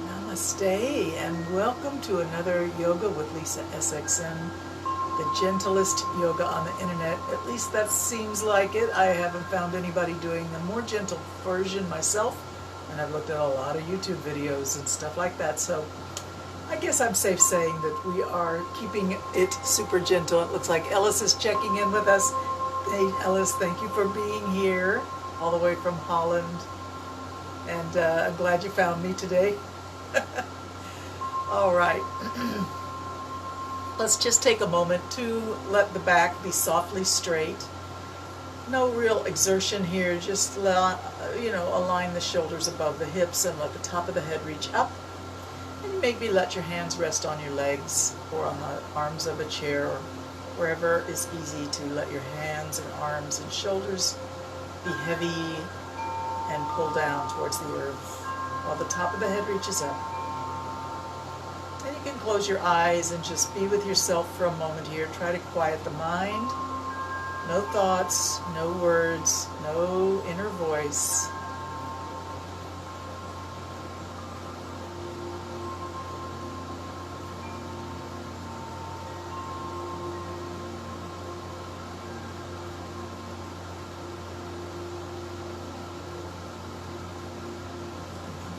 Namaste and welcome to another Yoga with Lisa SXM, the gentlest yoga on the internet. At least that seems like it. I haven't found anybody doing a more gentle version myself, and I've looked at a lot of YouTube videos and stuff like that, so I guess I'm safe saying that we are keeping it super gentle. It looks like Ellis is checking in with us. Hey Ellis, thank you for being here all the way from Holland, and I'm glad you found me today. All right, let's just take a moment to let the back be softly straight. No real exertion here, just align the shoulders above the hips and let the top of the head reach up. And maybe let your hands rest on your legs or on the arms of a chair or wherever is easy to let your hands and arms and shoulders be heavy and pull down towards the earth while the top of the head reaches up. And you can close your eyes and just be with yourself for a moment here. Try to quiet the mind. No thoughts, no words, no inner voice.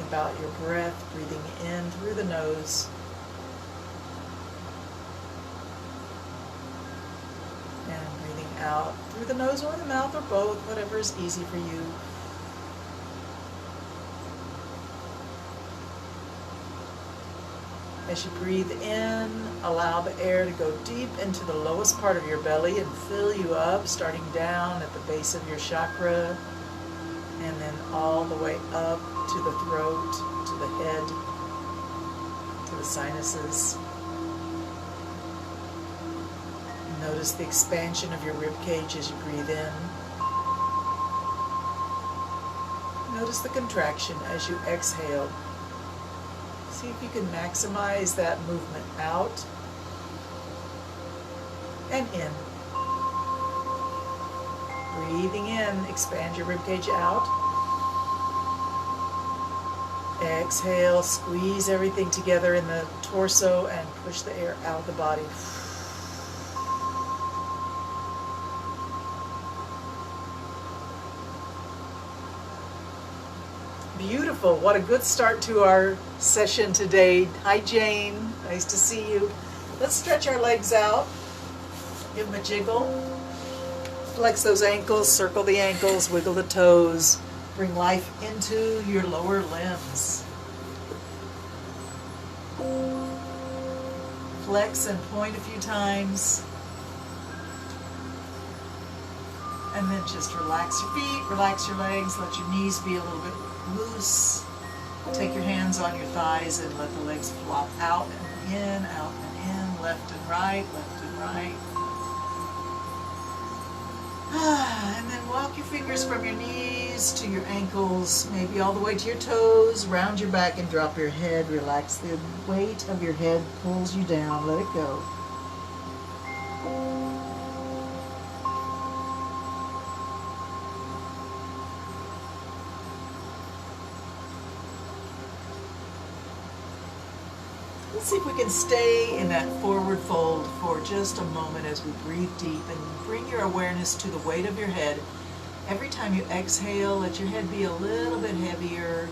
About your breath, breathing in through the nose and breathing out through the nose or the mouth or both, whatever is easy for you. As you breathe in, allow the air to go deep into the lowest part of your belly and fill you up, starting down at the base of your chakra and then all the way up to the throat, to the head, to the sinuses. Notice the expansion of your rib cage as you breathe in. Notice the contraction as you exhale. See if you can maximize that movement out and in. Breathing in, expand your rib cage out. Exhale, squeeze everything together in the torso and push the air out of the body. Beautiful. What a good start to our session today. Hi Jane, nice to see you. Let's stretch our legs out. Give them a jiggle. Flex those ankles, circle the ankles, wiggle the toes. Bring life into your lower limbs. Flex and point a few times. And then just relax your feet, relax your legs, let your knees be a little bit loose. Take your hands on your thighs and let the legs flop out and in, left and right, left and right. And then walk your fingers from your knees to your ankles, maybe all the way to your toes. Round your back and drop your head. Relax. The weight of your head pulls you down. Let it go. Let's see if we can stay in that forward fold for just a moment as we breathe deep and bring your awareness to the weight of your head. Every time you exhale, let your head be a little bit heavier,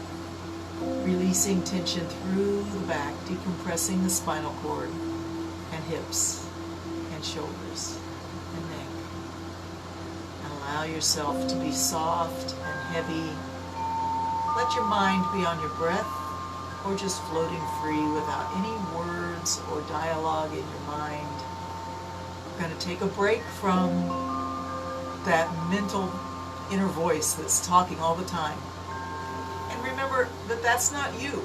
releasing tension through the back, decompressing the spinal cord and hips and shoulders and neck. And allow yourself to be soft and heavy. Let your mind be on your breath, or just floating free without any words or dialogue in your mind. We're going to take a break from that mental inner voice that's talking all the time. And remember that that's not you.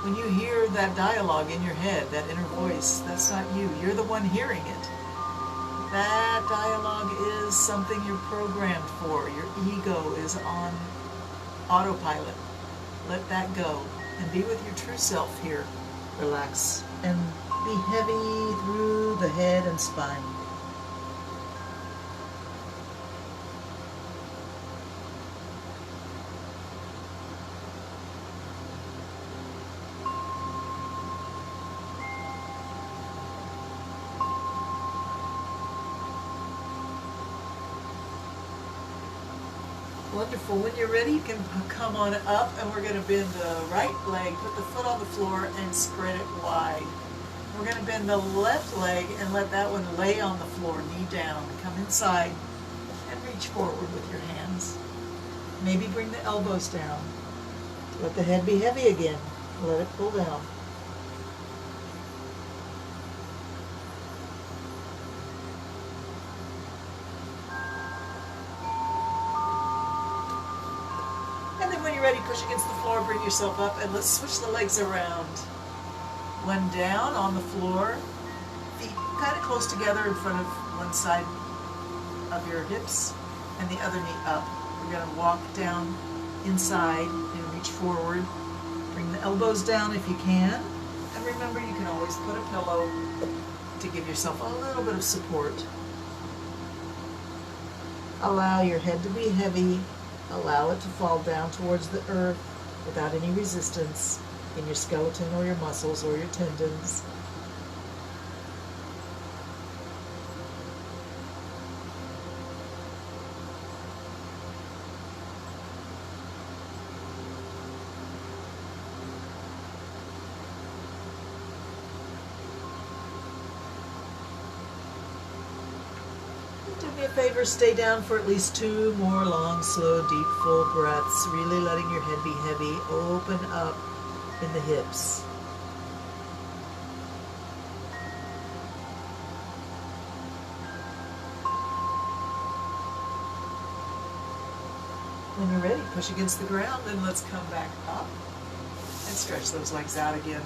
When you hear that dialogue in your head, that inner voice, that's not you. You're the one hearing it. That dialogue is something you're programmed for. Your ego is on autopilot. Let that go and be with your true self here. Relax and be heavy through the head and spine. Wonderful. When you're ready, you can come on up, and we're going to bend the right leg, put the foot on the floor, and spread it wide. We're going to bend the left leg and let that one lay on the floor, knee down. Come inside and reach forward with your hands. Maybe bring the elbows down. Let the head be heavy again. Let it pull down. When you're ready, push against the floor, bring yourself up, and let's switch the legs around. One down on the floor, feet kind of close together in front of one side of your hips, and the other knee up. We're going to walk down inside and reach forward. Bring the elbows down if you can, and remember you can always put a pillow to give yourself a little bit of support. Allow your head to be heavy. Allow it to fall down towards the earth without any resistance in your skeleton or your muscles or your tendons. Do me a favor, stay down for at least 2 more long, slow, deep, full breaths, really letting your head be heavy. Open up in the hips. When you're ready, push against the ground, and let's come back up and stretch those legs out again.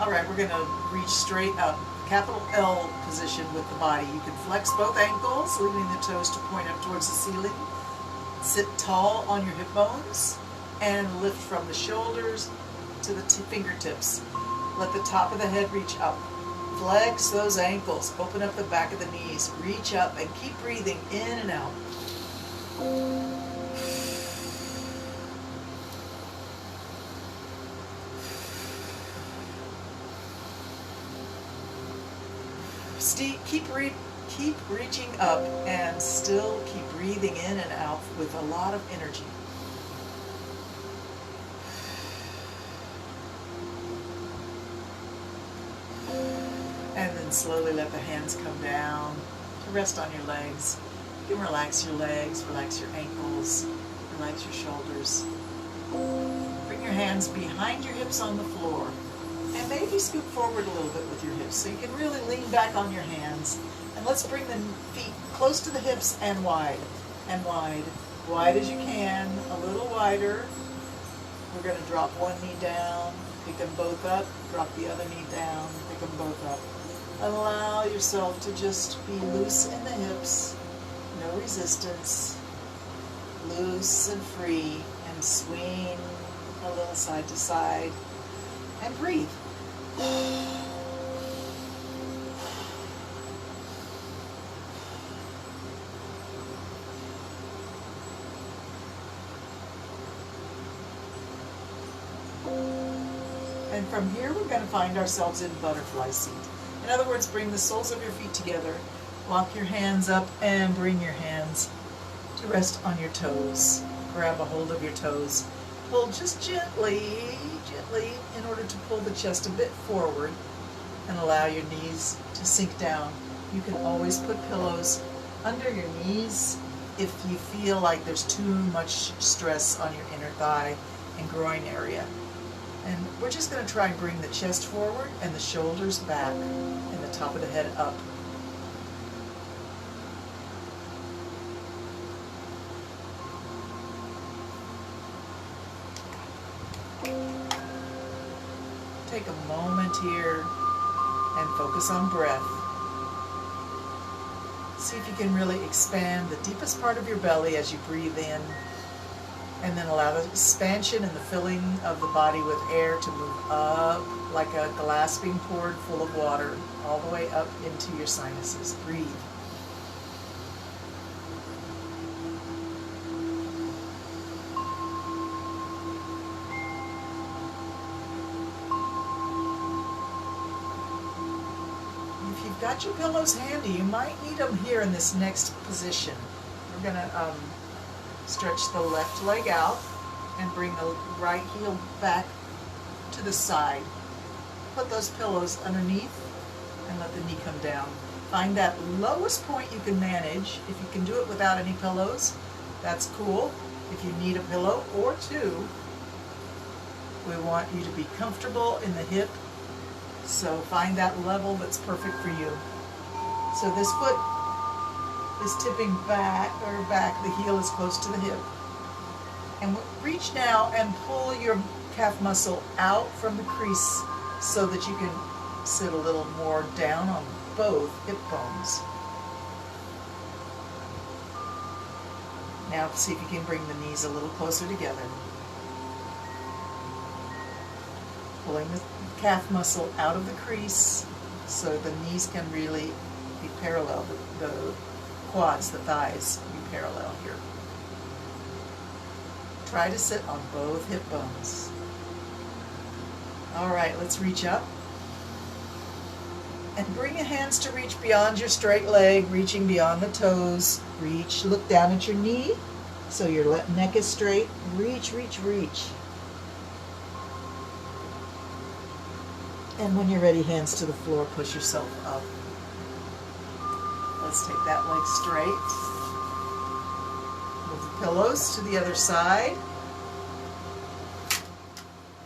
All right, we're going to reach straight up. Capital L position with the body. You can flex both ankles, leaving the toes to point up towards the ceiling. Sit tall on your hip bones and lift from the shoulders to the fingertips. Let the top of the head reach up. Flex those ankles. Open up the back of the knees. Reach up and keep breathing in and out. Keep reaching up and still keep breathing in and out with a lot of energy. And then slowly let the hands come down to rest on your legs. You can relax your legs, relax your ankles, relax your shoulders. Bring your hands behind your hips on the floor. And maybe scoop forward a little bit with your hips so you can really lean back on your hands. And let's bring the feet close to the hips and wide. And wide. Wide as you can, a little wider. We're going to drop one knee down, pick them both up, drop the other knee down, pick them both up. Allow yourself to just be loose in the hips, no resistance, loose and free, and swing a little side to side, and breathe. And from here, we're going to find ourselves in butterfly seat. In other words, bring the soles of your feet together, walk your hands up, and bring your hands to rest on your toes. Grab a hold of your toes. Pull just gently, gently, in order to pull the chest a bit forward and allow your knees to sink down. You can always put pillows under your knees if you feel like there's too much stress on your inner thigh and groin area. And we're just going to try and bring the chest forward and the shoulders back and the top of the head up. Take a moment here and focus on breath. See if you can really expand the deepest part of your belly as you breathe in, and then allow the expansion and the filling of the body with air to move up like a glass being poured full of water, all the way up into your sinuses. Breathe. If you've got your pillows handy, you might need them here in this next position. We're going to stretch the left leg out and bring the right heel back to the side. Put those pillows underneath and let the knee come down. Find that lowest point you can manage. If you can do it without any pillows, that's cool. If you need a pillow or two, we want you to be comfortable in the hip. So find that level that's perfect for you. So this foot is tipping back, the heel is close to the hip. And reach now and pull your calf muscle out from the crease so that you can sit a little more down on both hip bones. Now see if you can bring the knees a little closer together. Pulling the calf muscle out of the crease so the knees can really be parallel. The quads, the thighs, be parallel here. Try to sit on both hip bones. All right, let's reach up. And bring your hands to reach beyond your straight leg, reaching beyond the toes. Reach, look down at your knee so your neck is straight. Reach, reach, reach. And when you're ready, hands to the floor, push yourself up. Let's take that leg straight. Move the pillows to the other side.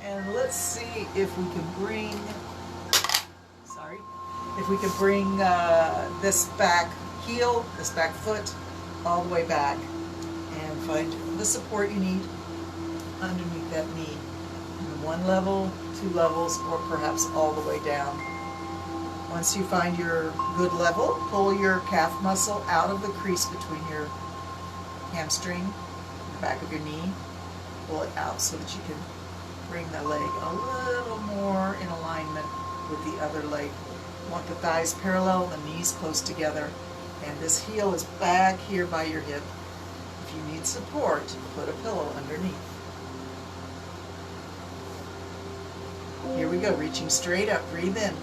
And let's see if we can bring, this back heel, this back foot, all the way back. And find the support you need underneath that knee. One level, two levels, or perhaps all the way down. Once you find your good level, pull your calf muscle out of the crease between your hamstring and the back of your knee. Pull it out so that you can bring the leg a little more in alignment with the other leg. You want the thighs parallel, the knees close together, and this heel is back here by your hip. If you need support, put a pillow underneath. Here we go, reaching straight up, breathe in.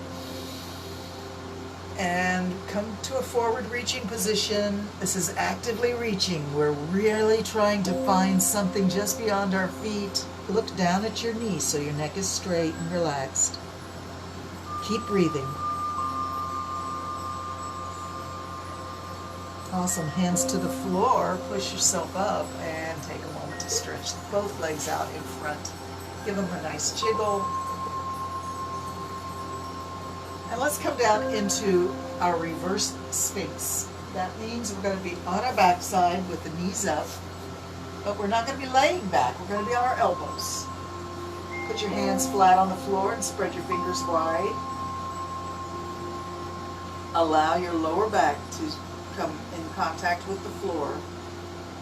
And come to a forward reaching position. This is actively reaching. We're really trying to find something just beyond our feet. Look down at your knee so your neck is straight and relaxed. Keep breathing. Awesome, hands to the floor, push yourself up and take a moment to stretch both legs out in front. Give them a nice jiggle. And let's come down into our reverse sphinx. That means we're going to be on our backside with the knees up, but we're not going to be laying back. We're going to be on our elbows. Put your hands flat on the floor and spread your fingers wide. Allow your lower back to come in contact with the floor.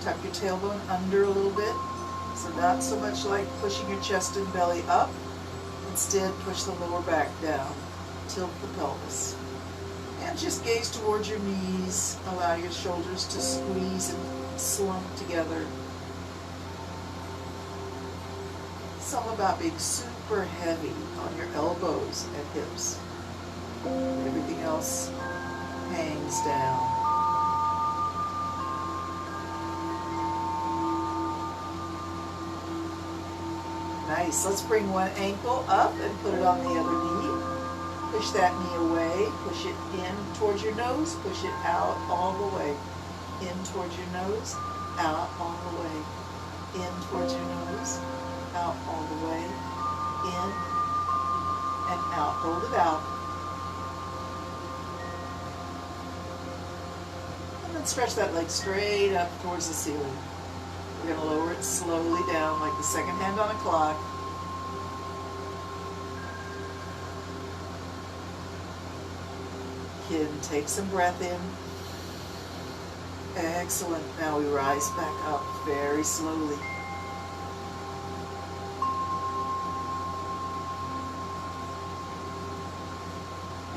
Tuck your tailbone under a little bit. So not so much like pushing your chest and belly up. Instead, push the lower back down. Tilt the pelvis. And just gaze towards your knees. Allow your shoulders to squeeze and slump together. It's all about being super heavy on your elbows and hips. Everything else hangs down. Nice. Let's bring one ankle up and put it on the other knee. Push that knee away. Push it in towards your nose. Push it out all the way. In towards your nose. Out all the way. In towards your nose. Out all the way. In and out. Hold it out. And then stretch that leg straight up towards the ceiling. We're going to lower it slowly down like the second hand on a clock. kid and take some breath in. Excellent. Now we rise back up very slowly.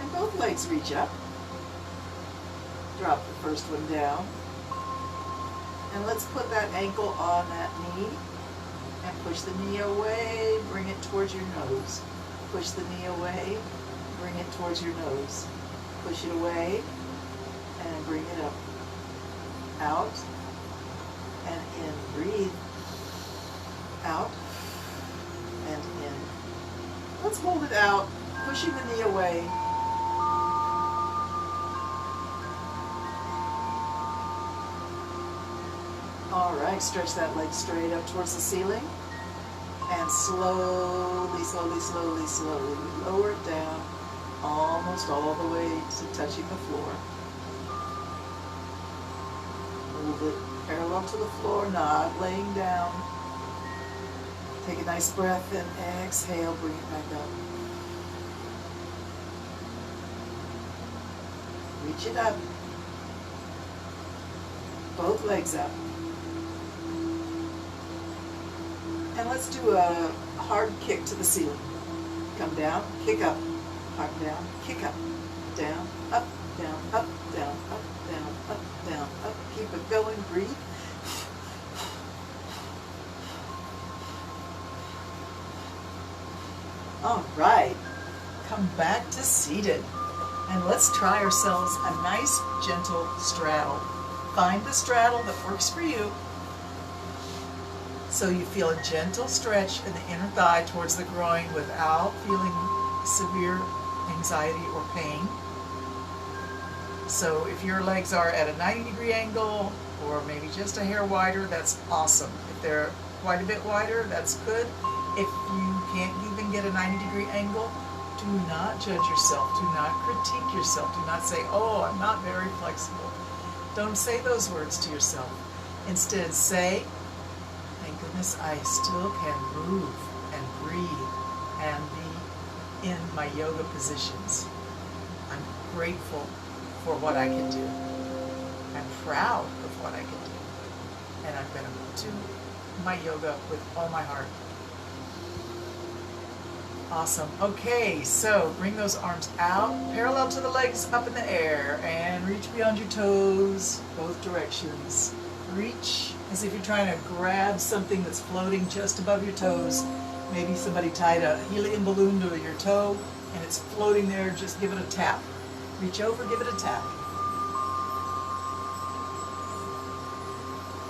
And both legs reach up. Drop the first one down. And let's put that ankle on that knee. And push the knee away, bring it towards your nose. Push the knee away, bring it towards your nose. Push it away, and bring it up. Out, and in. Breathe. Out, and in. Let's hold it out, pushing the knee away. All right, stretch that leg straight up towards the ceiling. And slowly, slowly, slowly, slowly, lower it down, almost all the way to touching the floor. Move it parallel to the floor, not laying down. Take a nice breath and exhale, bring it back up. Reach it up. Both legs up. And let's do a hard kick to the ceiling. Come down, kick up, hard down, kick up, down, up, down, up, down, up, down, up, down, up. Keep it going, breathe. All right, come back to seated. And let's try ourselves a nice, gentle straddle. Find the straddle that works for you. So you feel a gentle stretch in the inner thigh towards the groin without feeling severe anxiety or pain. So if your legs are at a 90-degree angle or maybe just a hair wider, that's awesome. If they're quite a bit wider, that's good. If you can't even get a 90-degree angle, do not judge yourself. Do not critique yourself. Do not say, oh, I'm not very flexible. Don't say those words to yourself. Instead, say, thank goodness I still can move and breathe and be in my yoga positions. I'm grateful for what I can do. I'm proud of what I can do. And I'm going to do my yoga with all my heart. Awesome. Okay, so bring those arms out, parallel to the legs, up in the air, and reach beyond your toes, both directions. Reach as if you're trying to grab something that's floating just above your toes. Maybe somebody tied a helium balloon to your toe, and it's floating there. Just give it a tap. Reach over, give it a tap.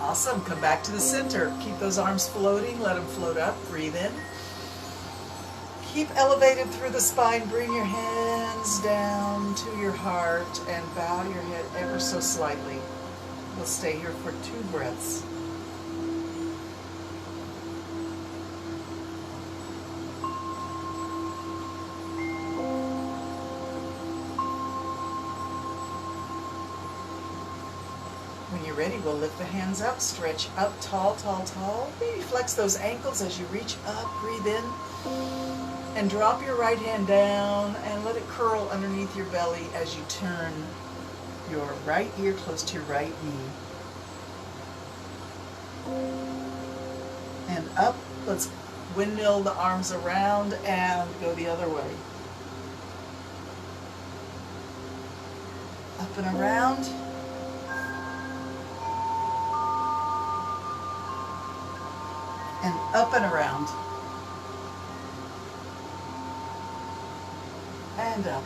Awesome. Come back to the center. Keep those arms floating. Let them float up. Breathe in. Keep elevated through the spine. Bring your hands down to your heart and bow your head ever so slightly. We'll stay here for 2 breaths. When you're ready, we'll lift the hands up, stretch up, tall, tall, tall. Maybe flex those ankles as you reach up. Breathe in. And drop your right hand down and let it curl underneath your belly as you turn your right ear close to your right knee. And up, let's windmill the arms around and go the other way. Up and around. And up and around. And up.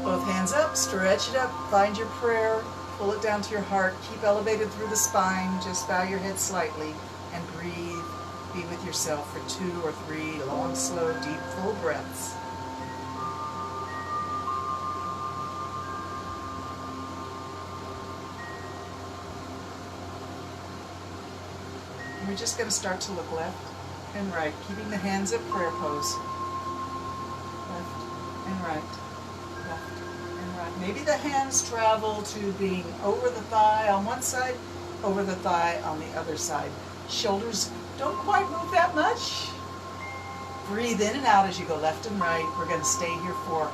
Both hands up, stretch it up, find your prayer, pull it down to your heart, keep elevated through the spine, just bow your head slightly and breathe. Be with yourself for 2 or 3 long, slow, deep, full breaths. And we're just going to start to look left and right, keeping the hands at prayer pose. And right, left and right. Maybe the hands travel to being over the thigh on one side, over the thigh on the other side. Shoulders don't quite move that much. Breathe in and out as you go left and right. We're going to stay here for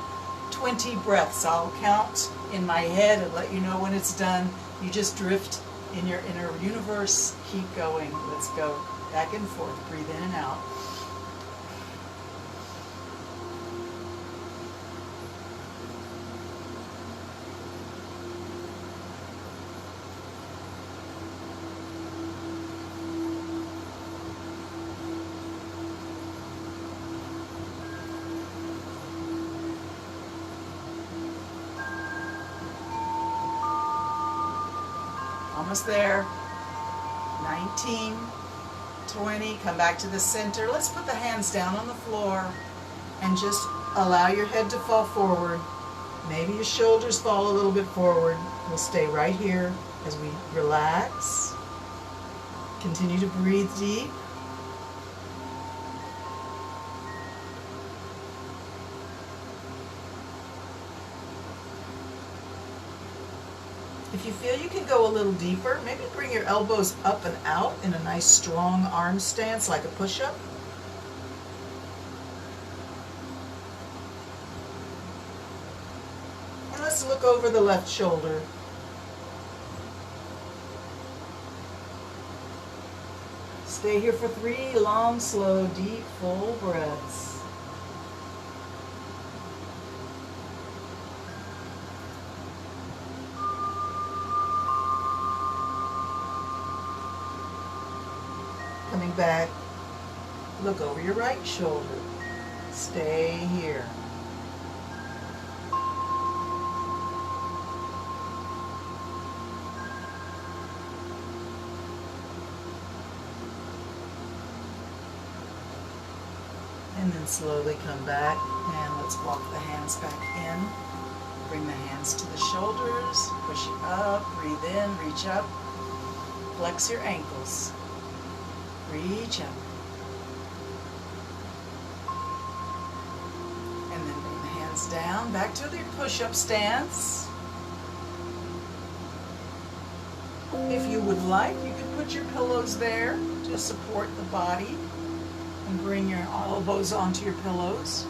20 breaths. I'll count in my head and let you know when it's done. You just drift in your inner universe. Keep going. Let's go back and forth. Breathe in and out. Almost there. 19, 20, come back to the center. Let's put the hands down on the floor and just allow your head to fall forward. Maybe your shoulders fall a little bit forward. We'll stay right here as we relax. Continue to breathe deep. If you feel you can go a little deeper, maybe bring your elbows up and out in a nice strong arm stance like a push-up. And let's look over the left shoulder. Stay here for 3 long, slow, deep, full breaths. Coming back, look over your right shoulder. Stay here. And then slowly come back, and let's walk the hands back in. Bring the hands to the shoulders, push it up, breathe in, reach up, flex your ankles. Reach up. And then bring the hands down, back to your push-up stance. If you would like, you could put your pillows there to support the body and bring your elbows onto your pillows.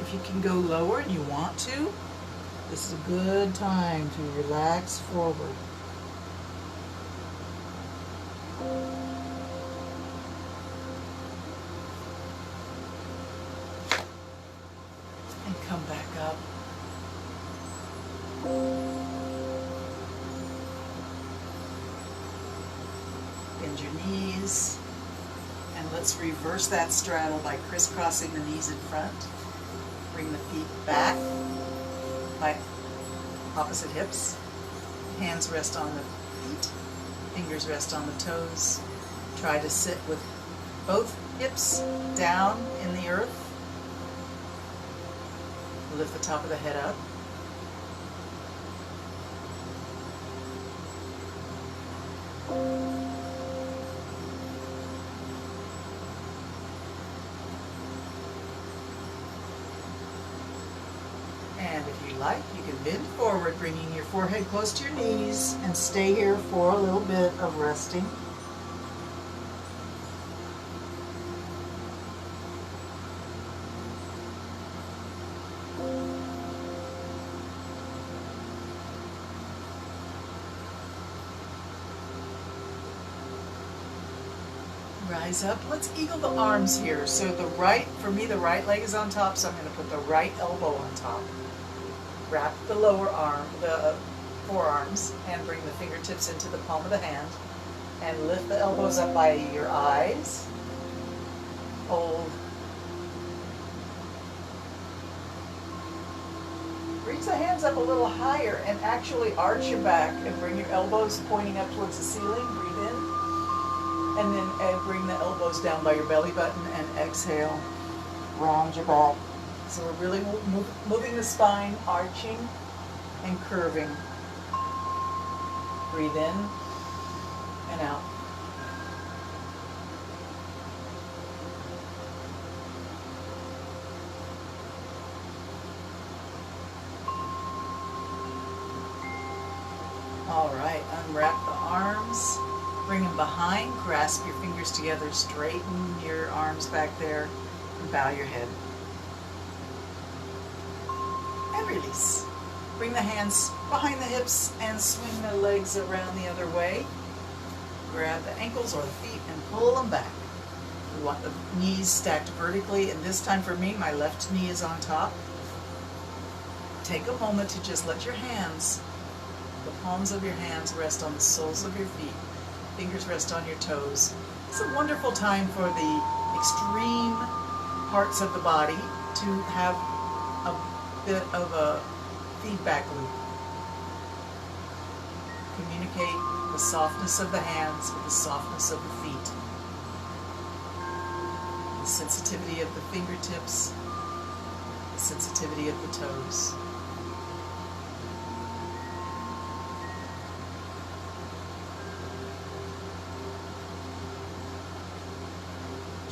If you can go lower and you want to, this is a good time to relax forward. And come back up. Bend your knees. And let's reverse that straddle by crisscrossing the knees in front. Bring the feet back by opposite hips. Hands rest on the feet. Fingers rest on the toes. Try to sit with both hips down in the earth. Lift the top of the head up. And if you like, you can bend forward, bringing your forehead close to your knees, and stay here for a little bit of resting. Rise up. Let's eagle the arms here. So for me, the right leg is on top, so I'm going to put the right elbow on top. Wrap the lower arm, the forearms, and bring the fingertips into the palm of the hand. And lift the elbows up by your eyes. Hold. Reach the hands up a little higher and actually arch your back and bring your elbows pointing up towards the ceiling. Breathe in. And then bring the elbows down by your belly button and exhale. Round your back. So we're really moving the spine, arching and curving. Breathe in and out. All right, unwrap the arms. Bring them behind, grasp your fingers together, straighten your arms back there, and bow your head. And release. Bring the hands behind the hips and swing the legs around the other way. Grab the ankles or the feet and pull them back. We want the knees stacked vertically, and this time for me, my left knee is on top. Take a moment to just let your hands, the palms of your hands, rest on the soles of your feet. Fingers rest on your toes. It's a wonderful time for the extreme parts of the body to have a bit of a feedback loop. Communicate the softness of the hands with the softness of the feet. The sensitivity of the fingertips, the sensitivity of the toes.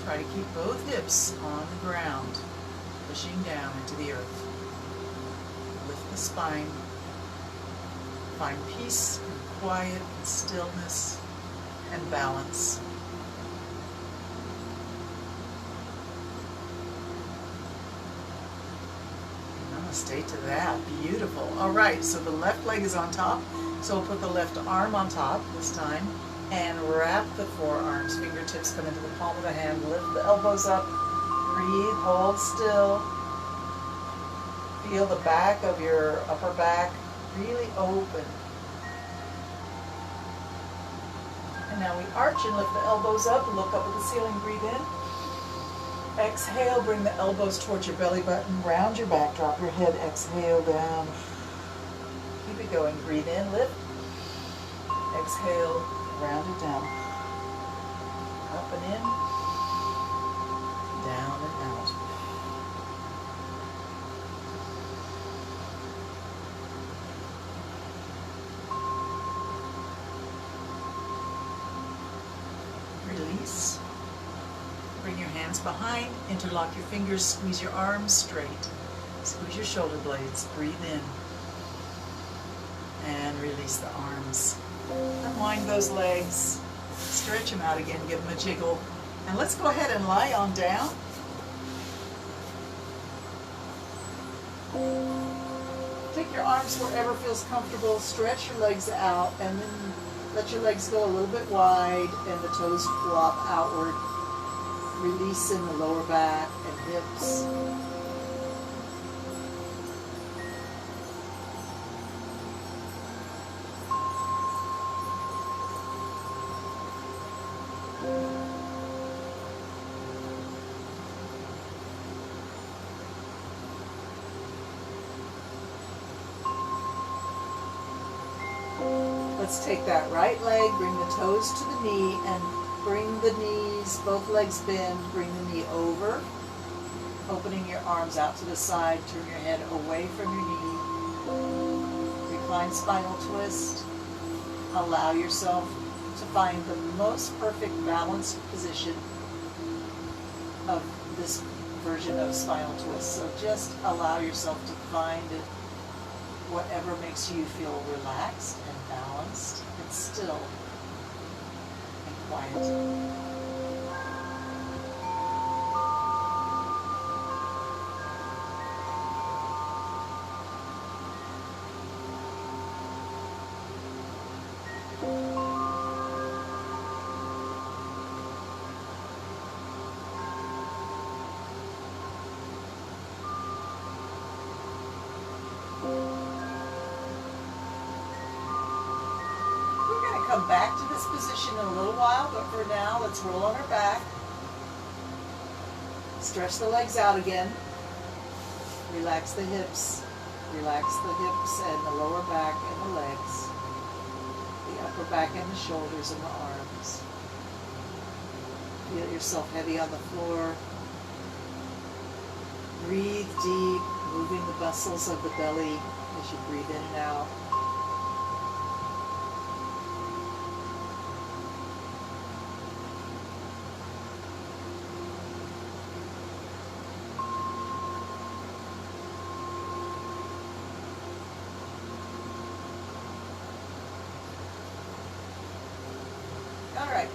Try to keep both hips on the ground, pushing down into the earth. Lift the spine. Find peace and quiet and stillness and balance. Namaste to that. Beautiful. All right, so the left leg is on top. So we'll put the left arm on top this time and wrap the forearms. Fingertips come into the palm of the hand. Lift the elbows up. Breathe. Hold still. Feel the back of your upper back really open. And now we arch and lift the elbows up. Look up at the ceiling. Breathe in. Exhale. Bring the elbows towards your belly button. Round your back. Drop your head. Exhale down. Keep it going. Breathe in. Lift. Exhale. Round it down. Up and in. Down and out. Release. Bring your hands behind. Interlock your fingers. Squeeze your arms straight. Squeeze your shoulder blades. Breathe in. And release the arms. Unwind those legs, stretch them out again, give them a jiggle. And let's go ahead and lie on down. Take your arms wherever feels comfortable, stretch your legs out, and then let your legs go a little bit wide and the toes flop outward, releasing the lower back and hips. Let's take that right leg, bring the toes to the knee, and bring the knees, both legs bend, bring the knee over, opening your arms out to the side, turn your head away from your knee, recline spinal twist, allow yourself to find the most perfect balanced position of this version of spinal twist. So just allow yourself to find it, whatever makes you feel relaxed and balanced and still and quiet. Come back to this position in a little while, but for now, let's roll on our back. Stretch the legs out again. Relax the hips. Relax the hips and the lower back and the legs. The upper back and the shoulders and the arms. Feel yourself heavy on the floor. Breathe deep, moving the muscles of the belly as you breathe in and out.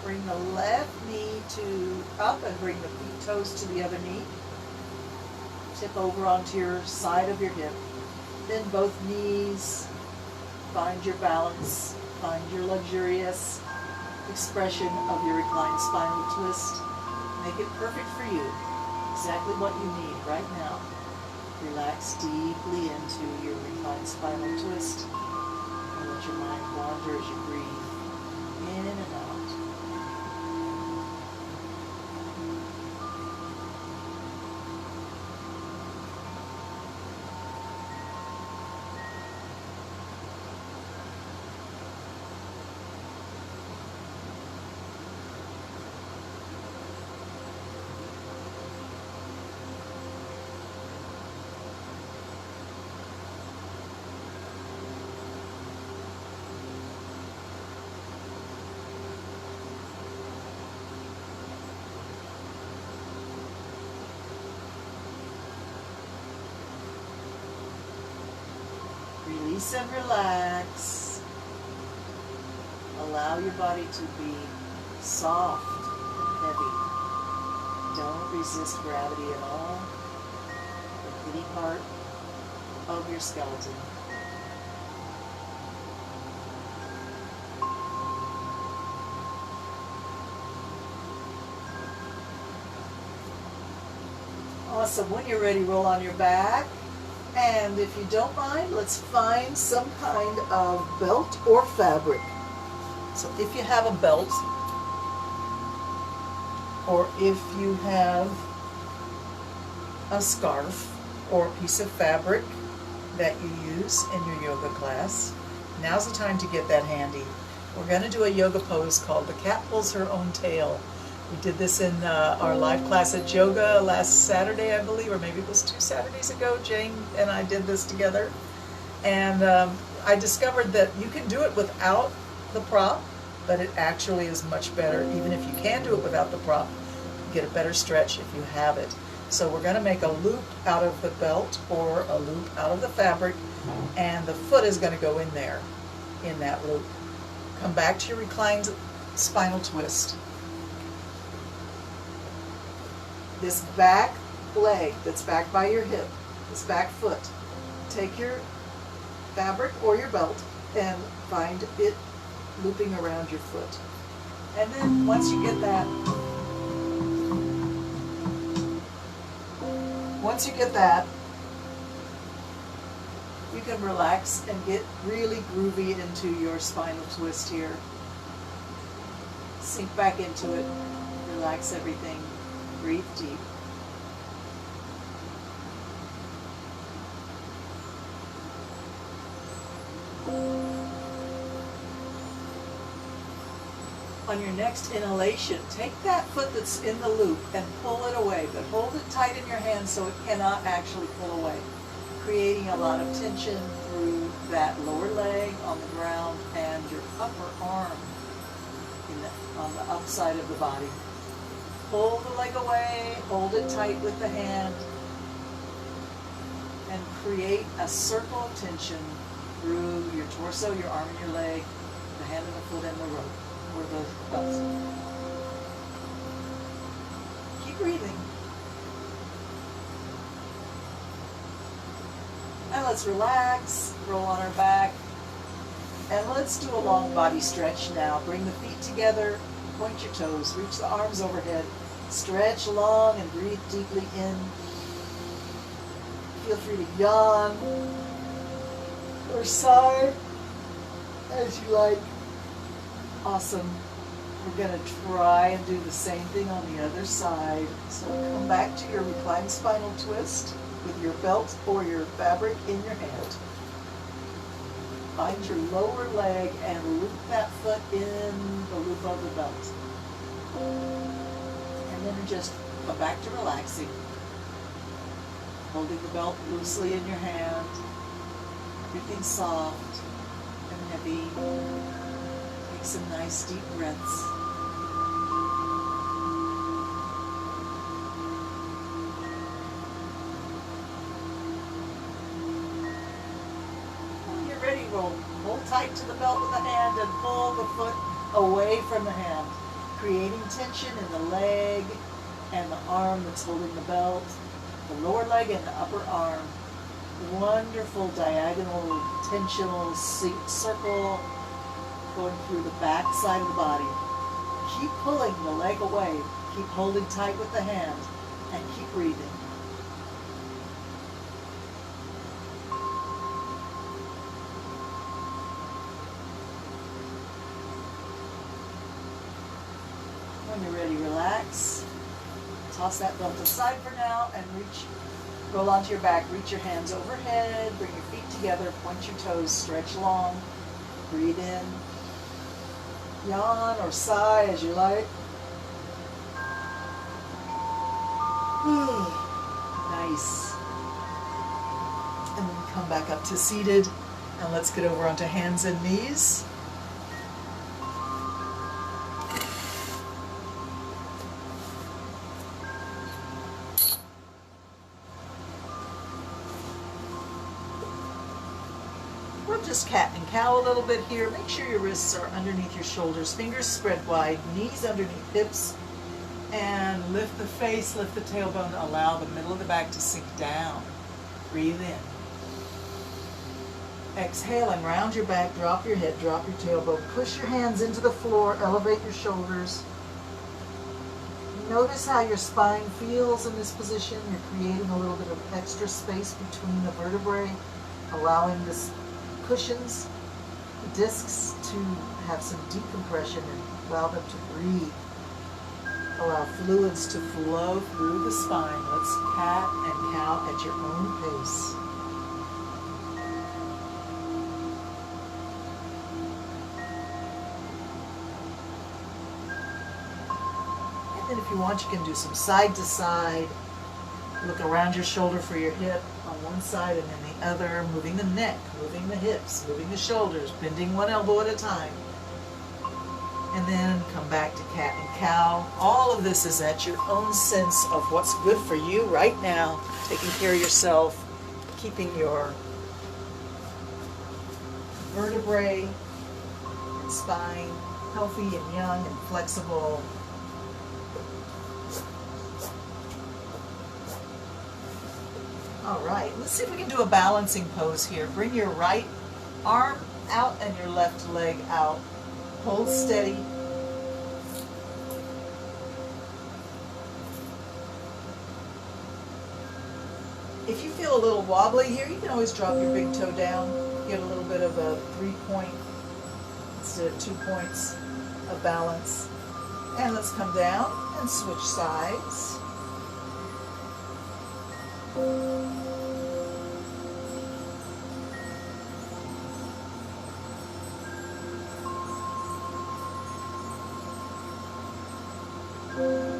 Bring the left knee up and bring the toes to the other knee. Tip over onto your side of your hip. Bend both knees. Find your balance. Find your luxurious expression of your reclined spinal twist. Make it perfect for you. Exactly what you need right now. Relax deeply into your reclined spinal twist. And let your mind wander as you breathe in and out. Release and relax. Allow your body to be soft and heavy. Don't resist gravity at all. Any part of your skeleton. Awesome. When you're ready, roll on your back. And if you don't mind, let's find some kind of belt or fabric. So if you have a belt, or if you have a scarf or a piece of fabric that you use in your yoga class, now's the time to get that handy. We're going to do a yoga pose called the cat pulls her own tail. We did this in our live class at Yoga last Saturday, I believe, or maybe it was 2 Saturdays ago. Jane and I did this together. And I discovered that you can do it without the prop, but it actually is much better. Even if you can do it without the prop, you get a better stretch if you have it. So we're going to make a loop out of the belt or a loop out of the fabric, and the foot is going to go in there, in that loop. Come back to your reclined spinal twist. This back leg that's back by your hip, this back foot, take your fabric or your belt and find it looping around your foot. And then once you get that, you can relax and get really groovy into your spinal twist here. Sink back into it, relax everything. Breathe deep. On your next inhalation, take that foot that's in the loop and pull it away, but hold it tight in your hand so it cannot actually pull away, creating a lot of tension through that lower leg on the ground and your upper arm on the upside of the body. Pull the leg away, hold it tight with the hand, and create a circle of tension through your torso, your arm and your leg, the hand and the foot and the rope, or the belt. Keep breathing. And let's relax, roll on our back, and let's do a long body stretch now. Bring the feet together. Point your toes, reach the arms overhead, stretch long and breathe deeply in. Feel free to yawn or sigh as you like. Awesome. We're going to try and do the same thing on the other side. So come back to your reclined spinal twist with your belt or your fabric in your hand. Find your lower leg and loop that foot in the loop of the belt. And then just come back to relaxing. Holding the belt loosely in your hand. Everything soft and heavy. Take some nice deep breaths. Roll. Hold tight to the belt with the hand and pull the foot away from the hand. creating tension in the leg and the arm that's holding the belt, the lower leg and the upper arm. Wonderful diagonal tensional circle going through the back side of the body. Keep pulling the leg away. Keep holding tight with the hand and keep breathing. When you're ready, relax. Toss that belt aside for now and roll onto your back. Reach your hands overhead. Bring your feet together. Point your toes. Stretch long. Breathe in. Yawn or sigh as you like. Nice. And then come back up to seated. And let's get over onto hands and knees. We'll just cat and cow a little bit here. Make sure your wrists are underneath your shoulders, fingers spread wide, knees underneath hips, and lift the face, lift the tailbone, allow the middle of the back to sink down. Breathe in. Exhale and round your back, drop your head, drop your tailbone, push your hands into the floor, elevate your shoulders. Notice how your spine feels in this position. You're creating a little bit of extra space between the vertebrae, allowing this cushions, the discs to have some decompression and allow them to breathe. Allow fluids to flow through the spine. Let's cat and cow at your own pace. And then if you want, you can do some side to side. Look around your shoulder for your hip on one side and then the other, moving the neck, moving the hips, moving the shoulders, bending one elbow at a time. And then come back to cat and cow. All of this is at your own sense of what's good for you right now, taking care of yourself, keeping your vertebrae and spine healthy and young and flexible. All right, let's see if we can do a balancing pose here. Bring your right arm out and your left leg out. Hold steady. If you feel a little wobbly here, you can always drop your big toe down. Get a little bit of a 3-point instead of 2 points of balance. And let's come down and switch sides.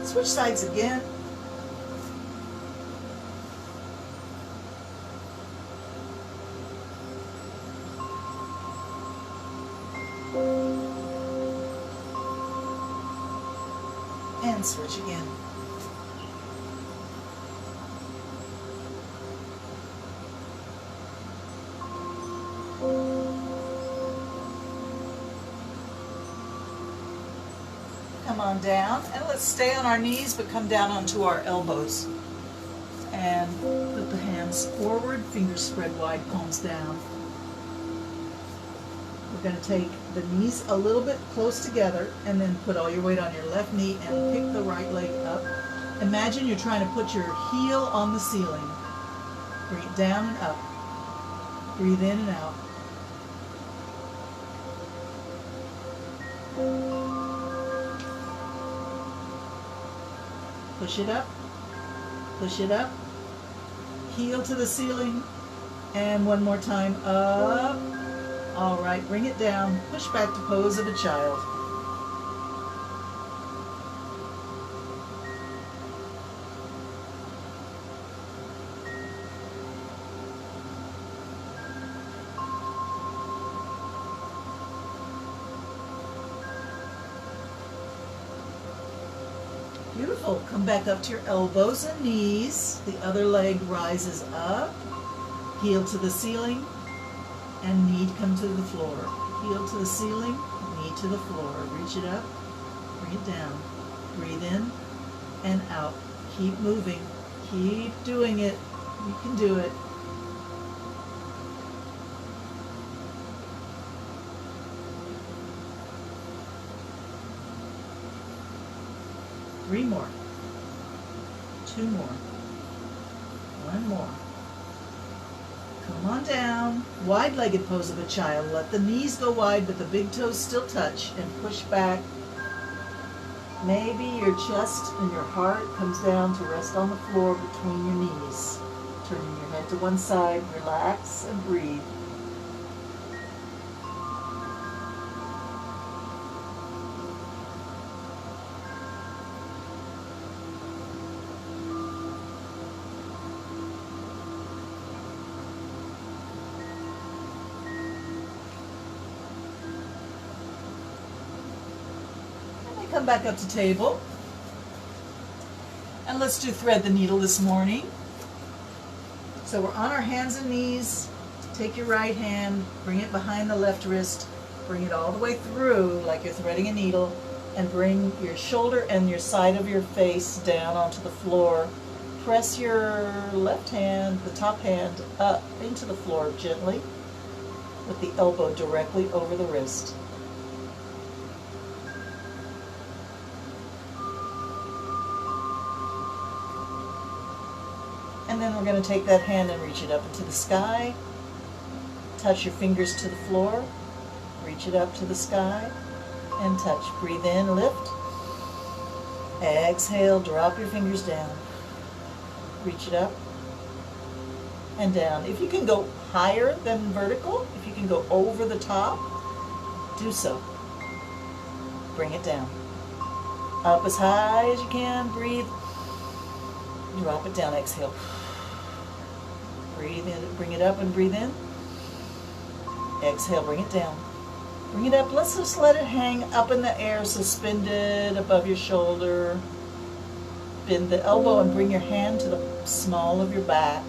Switch sides again. And switch again. Come on down, and let's stay on our knees, but come down onto our elbows. And put the hands forward, fingers spread wide, palms down. We're going to take the knees a little bit close together, and then put all your weight on your left knee and pick the right leg up. Imagine you're trying to put your heel on the ceiling. Bring it down and up. Breathe in and out. Push it up, push it up, heel to the ceiling, and one more time, up. All right, bring it down, push back to pose of a child. Beautiful. Come back up to your elbows and knees. The other leg rises up. Heel to the ceiling and knee come to the floor. Heel to the ceiling, knee to the floor. Reach it up. Bring it down. Breathe in and out. Keep moving. Keep doing it. You can do it. Three more. Two more. One more. Come on down. Wide-legged pose of a child. Let the knees go wide, but the big toes still touch, and push back. Maybe your chest and your heart comes down to rest on the floor between your knees. Turning your head to one side, relax and breathe. Come back up to table. And let's do thread the needle this morning. So we're on our hands and knees. Take your right hand, bring it behind the left wrist, bring it all the way through like you're threading a needle, and bring your shoulder and your side of your face down onto the floor. Press your left hand, the top hand, up into the floor gently with the elbow directly over the wrist. And then we're going to take that hand and reach it up into the sky. Touch your fingers to the floor. Reach it up to the sky and touch. Breathe in, lift. Exhale, drop your fingers down. Reach it up and down. If you can go higher than vertical, if you can go over the top, do so. Bring it down. Up as high as you can. Breathe. Drop it down. Exhale. Breathe in, bring it up and breathe in. Exhale, bring it down. Bring it up. Let's just let it hang up in the air, suspended above your shoulder. Bend the elbow and bring your hand to the small of your back.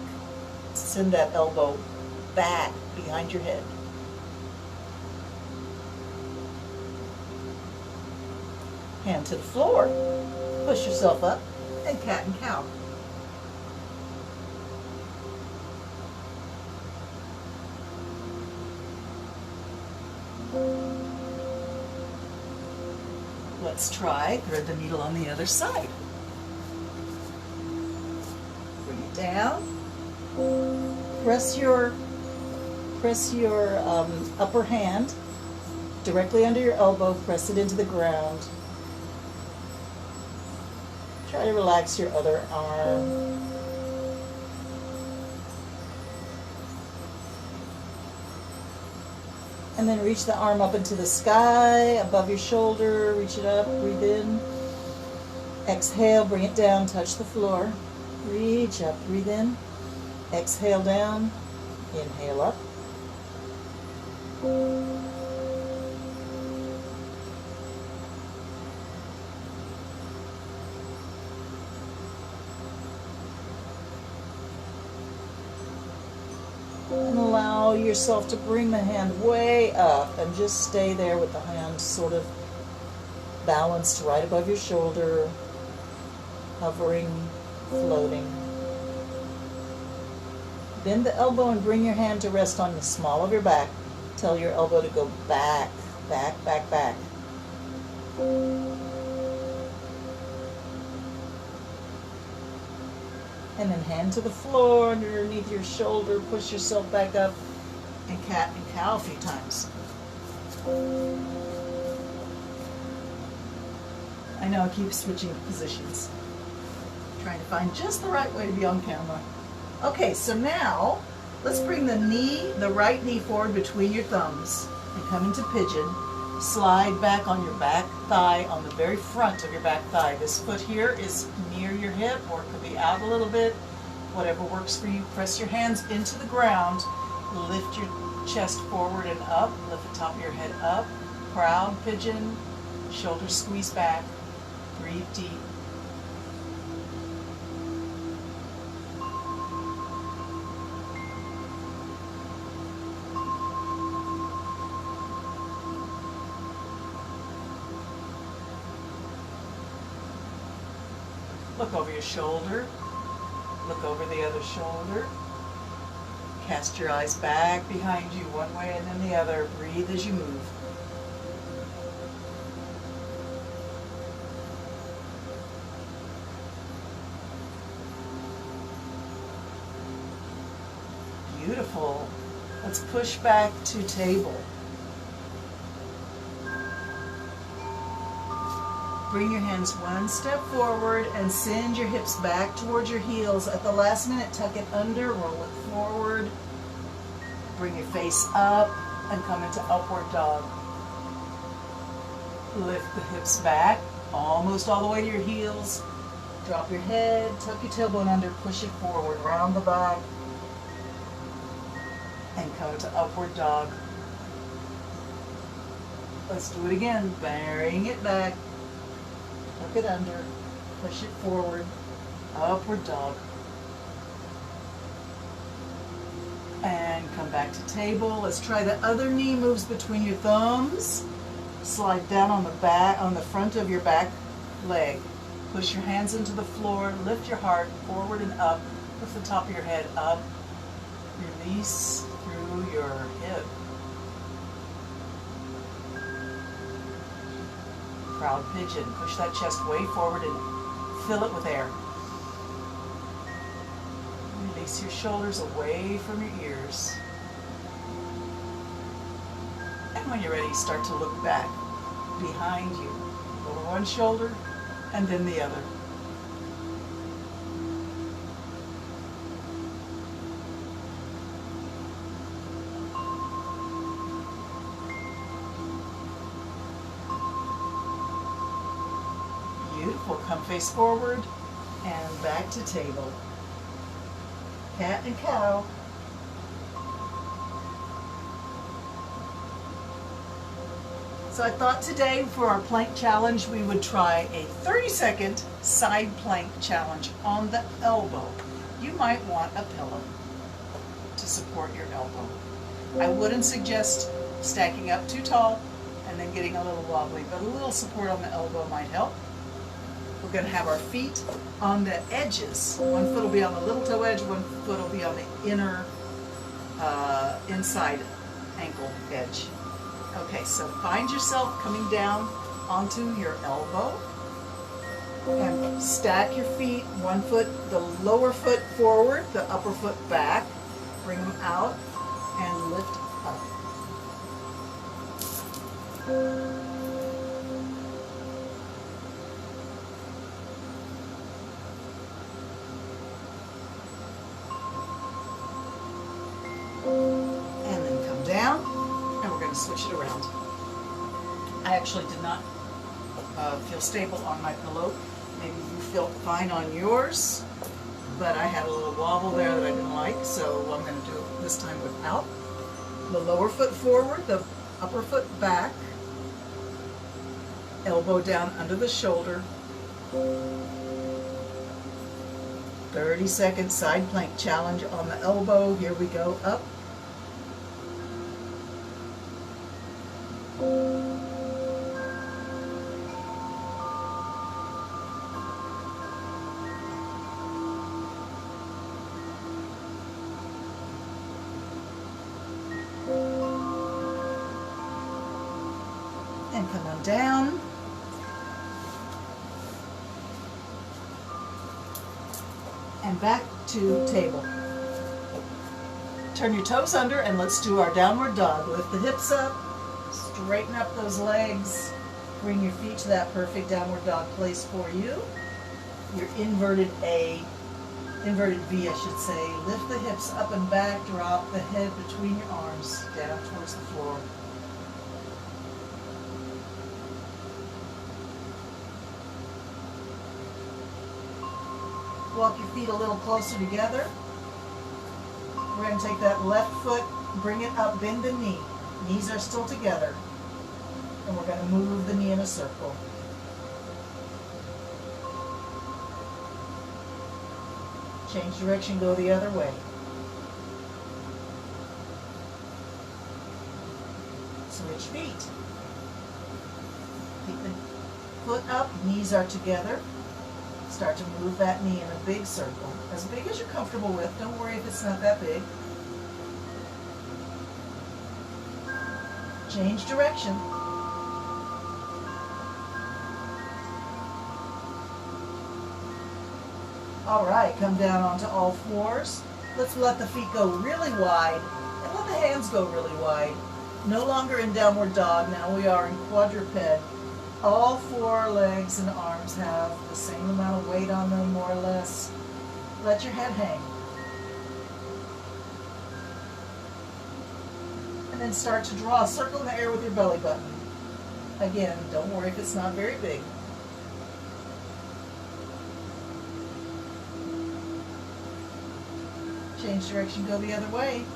Send that elbow back behind your head. Hand to the floor. Push yourself up and cat and cow. Let's try thread the needle on the other side. Bring it down. Press your upper hand directly under your elbow. Press it into the ground. Try to relax your other arm. And then reach the arm up into the sky, above your shoulder, reach it up, breathe in. Exhale, bring it down, touch the floor. Reach up, breathe in. Exhale down, inhale up. And allow yourself to bring the hand way up and just stay there with the hand sort of balanced right above your shoulder, hovering, floating. Bend the elbow and bring your hand to rest on the small of your back. Tell your elbow to go back, back, back, back. And then hand to the floor underneath your shoulder. Push yourself back up and cat and cow a few times. I know I keep switching positions. Trying to find just the right way to be on camera. Okay, so now let's bring the right knee forward between your thumbs and come into pigeon. Slide back on your back thigh, on the very front of your back thigh. This foot here is near your hip, or it could be out a little bit. Whatever works for you. Press your hands into the ground. Lift your chest forward and up. Lift the top of your head up. Proud pigeon. Shoulders squeeze back. Breathe deep. Look over your shoulder. Look over the other shoulder. Cast your eyes back behind you one way and then the other. Breathe as you move. Beautiful. Let's push back to table. Bring your hands one step forward and send your hips back towards your heels. At the last minute, tuck it under, roll it forward. Bring your face up and come into upward dog. Lift the hips back, almost all the way to your heels. Drop your head, tuck your tailbone under, push it forward, round the back. And come to upward dog. Let's do it again. Bring it back. Tuck it under. Push it forward. Upward dog. And come back to table. Let's try the other knee moves between your thumbs. Slide down on the back, on the front of your back leg. Push your hands into the floor. Lift your heart forward and up. Lift the top of your head up. Release through your hip. Proud pigeon. Push that chest way forward and fill it with air. Release your shoulders away from your ears. And when you're ready, start to look back behind you. Over one shoulder and then the other. Beautiful. Come face forward and back to table. Cat and cow. So I thought today for our plank challenge we would try a 30-second side plank challenge on the elbow. You might want a pillow to support your elbow. I wouldn't suggest stacking up too tall and then getting a little wobbly, but a little support on the elbow might help. We're going to have our feet on the edges. One foot will be on the little toe edge, one foot will be on the inner, inside ankle edge. Okay, so find yourself coming down onto your elbow and stack your feet, one foot, the lower foot forward, the upper foot back. Bring them out and lift up. And then come down, and we're going to switch it around. I actually did not feel stable on my pillow. Maybe you felt fine on yours, but I had a little wobble there that I didn't like, so I'm going to do it this time without. The lower foot forward, the upper foot back, elbow down under the shoulder. 30-second side plank challenge on the elbow. Here we go, up. And come on down. And back to table. Turn your toes under and let's do our downward dog. Lift the hips up, straighten up those legs, bring your feet to that perfect downward dog place for you. Your inverted V, I should say. Lift the hips up and back, drop the head between your arms down towards the floor. Walk your feet a little closer together. We're going to take that left foot, bring it up, bend the knee. Knees are still together. And we're going to move the knee in a circle. Change direction, go the other way. Switch feet. Keep the foot up, knees are together. Start to move that knee in a big circle, as big as you're comfortable with. Don't worry if it's not that big. Change direction. All right, come down onto all fours. Let's let the feet go really wide and let the hands go really wide. No longer in downward dog, now we are in quadruped. All four legs and arms have the same amount of weight on them, more or less. Let your head hang. And then start to draw a circle in the air with your belly button. Again, don't worry if it's not very big. Change direction, go the other way.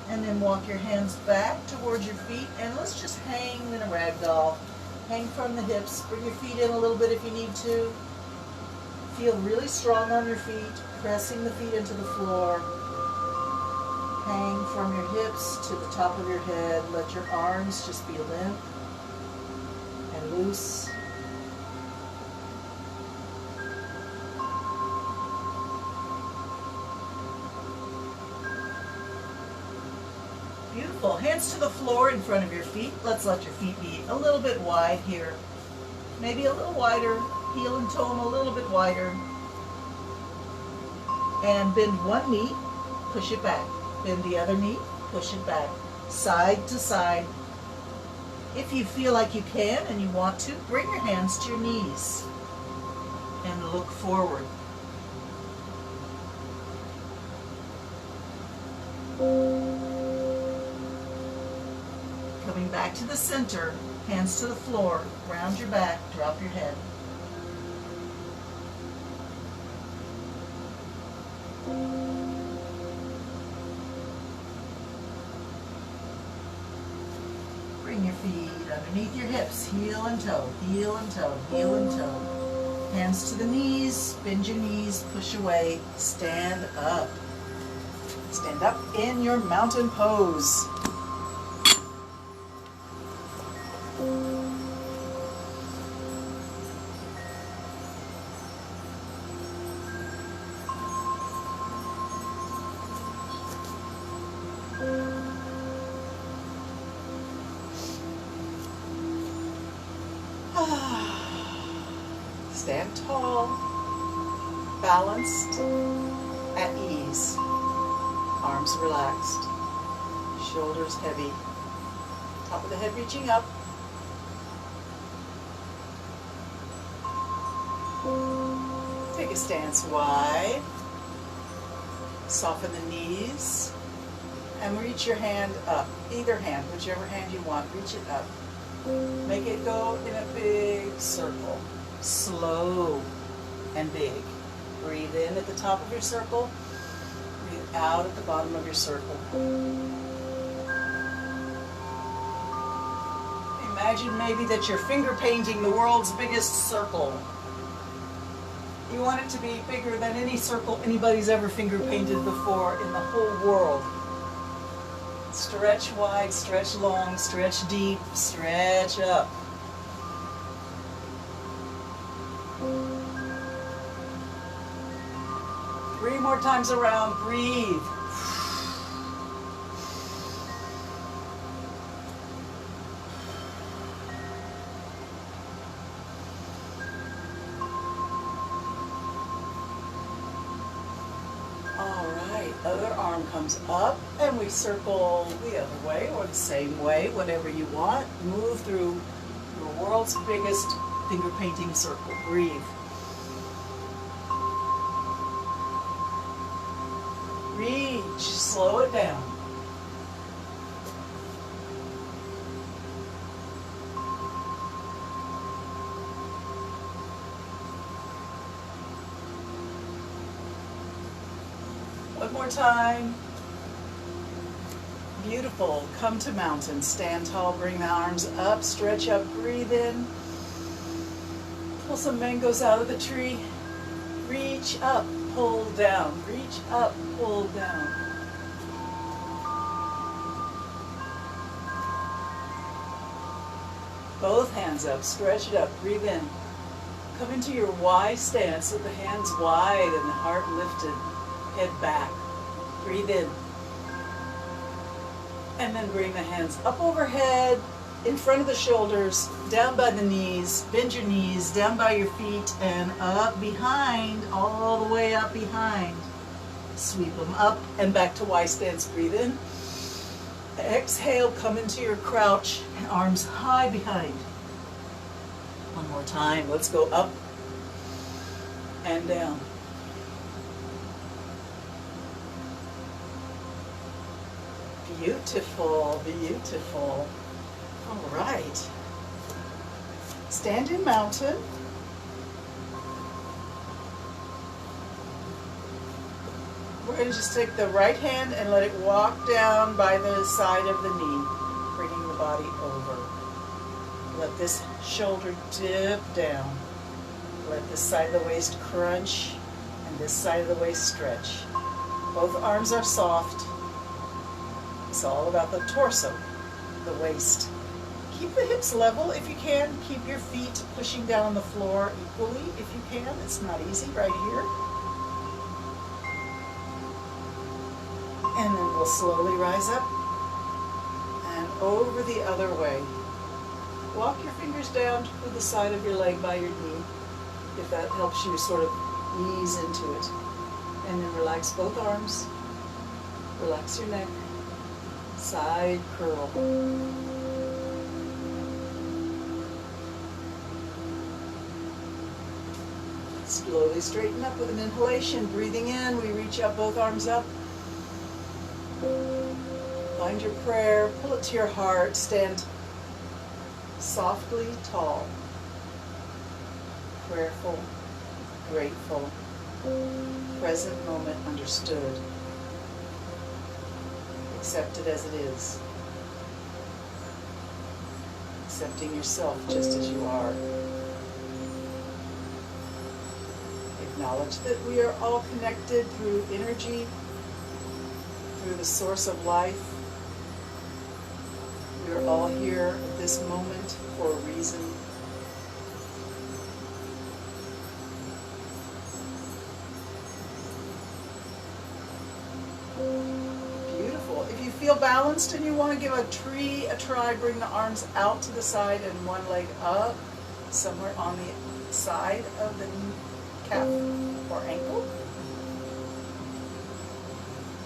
And then walk your hands back towards your feet, and let's just hang in a ragdoll. Hang from the hips, bring your feet in a little bit if you need to. Feel really strong on your feet, pressing the feet into the floor. Hang from your hips to the top of your head. Let your arms just be limp and loose. Beautiful. Hands to the floor in front of your feet. Let's let your feet be a little bit wide here. Maybe a little wider. Heel and toe them a little bit wider. And bend one knee, push it back. Bend the other knee, push it back. Side to side. If you feel like you can and you want to, bring your hands to your knees and look forward. Coming back to the center, hands to the floor, round your back, drop your head. Bring your feet underneath your hips, heel and toe, heel and toe, heel and toe. Hands to the knees, bend your knees, push away, stand up. Stand up in your mountain pose. Stand tall, balanced, at ease. Arms relaxed, shoulders heavy, top of the head reaching up. Take a stance wide, soften the knees, and reach your hand up. Either hand, whichever hand you want, reach it up. Make it go in a big circle, slow and big. Breathe in at the top of your circle, breathe out at the bottom of your circle. Imagine maybe that you're finger painting the world's biggest circle. You want it to be bigger than any circle anybody's ever finger painted before in the whole world. Stretch wide, stretch long, stretch deep, stretch up. Three more times around, breathe. Other arm comes up and we circle the other way or the same way, whatever you want. Move through the world's biggest finger painting circle. Breathe. Reach, slow it down. One more time. Beautiful. Come to mountain. Stand tall. Bring the arms up. Stretch up. Breathe in. Pull some mangoes out of the tree. Reach up. Pull down. Reach up. Pull down. Both hands up, stretch it up, breathe in. Come into your Y stance with the hands wide and the heart lifted, head back. Breathe in. And then bring the hands up overhead, in front of the shoulders, down by the knees, bend your knees, down by your feet, and up behind, all the way up behind. Sweep them up and back to Y stance. Breathe in. Exhale, come into your crouch, arms high behind. One more time, let's go up and down. Beautiful, beautiful. All right. Standing mountain. We're going to just take the right hand and let it walk down by the side of the knee, bringing the body over. Let this shoulder dip down. Let this side of the waist crunch and this side of the waist stretch. Both arms are soft. It's all about the torso, the waist. Keep the hips level if you can. Keep your feet pushing down on the floor equally if you can. It's not easy right here. And then we'll slowly rise up and over the other way. Walk your fingers down to the side of your leg by your knee, if that helps you sort of ease into it. And then relax both arms. Relax your neck. Side curl. Slowly straighten up with an inhalation. Breathing in, we reach up, both arms up. Find your prayer, pull it to your heart, stand softly tall, prayerful, grateful, present moment understood, accept it as it is, accepting yourself just as you are. Acknowledge that we are all connected through energy, through the source of life. We are all here at this moment for a reason. Beautiful. If you feel balanced and you want to give a tree a try, bring the arms out to the side and one leg up, somewhere on the side of the calf or ankle.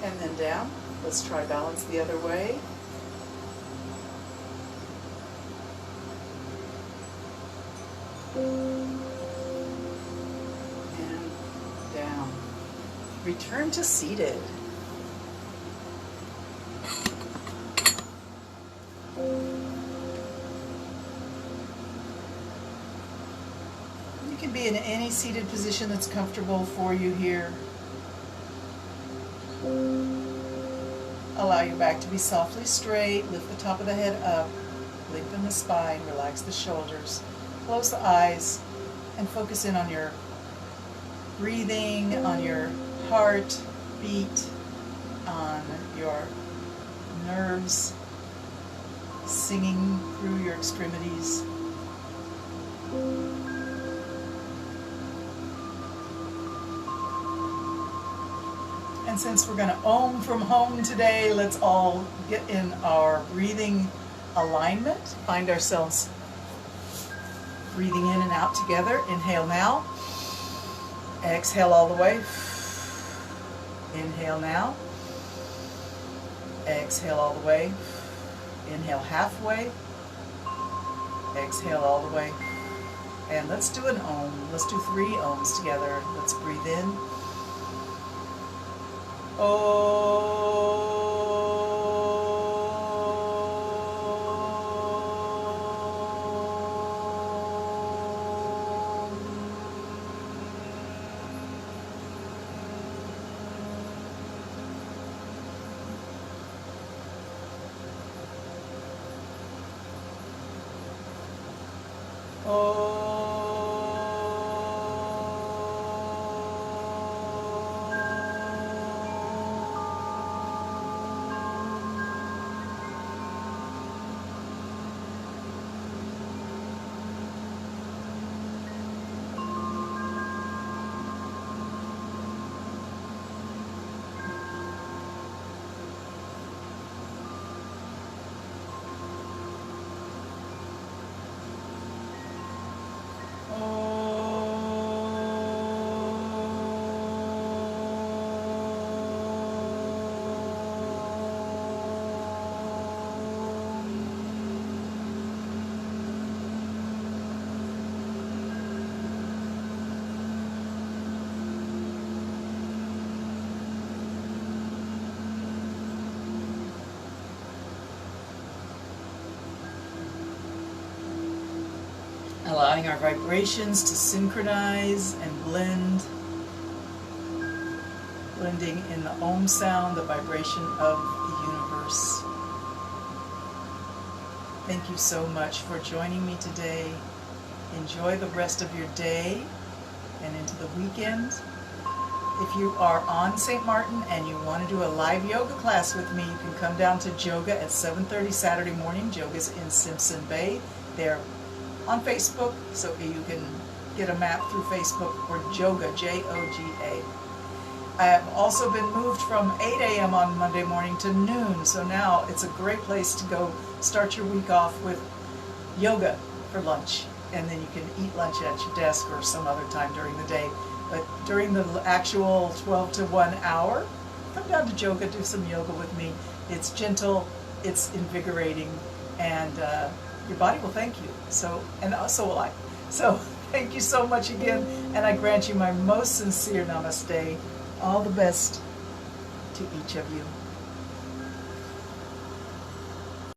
And then down. Let's try balance the other way. And down. Return to seated. You can be in any seated position that's comfortable for you here. Allow your back to be softly straight. Lift the top of the head up. Lengthen the spine. Relax the shoulders. Close the eyes and focus in on your breathing, on your heart beat, on your nerves singing through your extremities. And since we're going to Om from home today, let's all get in our breathing alignment. Find ourselves breathing in and out together. Inhale now. Exhale all the way. Inhale now. Exhale all the way. Inhale halfway. Exhale all the way. And let's do an Om. Let's do 3 Oms together. Let's breathe in. Allowing our vibrations to synchronize and blend, blending in the Om sound, the vibration of the universe. Thank you so much for joining me today. Enjoy the rest of your day and into the weekend. If you are on St. Martin and you want to do a live yoga class with me, you can come down to Joga at 7:30 Saturday morning. Joga's in Simpson Bay. They're on Facebook, so you can get a map through Facebook, or Joga, J-O-G-A. I have also been moved from 8 a.m. on Monday morning to noon, so now it's a great place to go start your week off with yoga for lunch, and then you can eat lunch at your desk or some other time during the day. But during the actual 12 to 1 hour, come down to Joga, do some yoga with me. It's gentle, it's invigorating, and your body will thank you. So, and so will I. So, thank you so much again, and I grant you my most sincere namaste. All the best to each of you.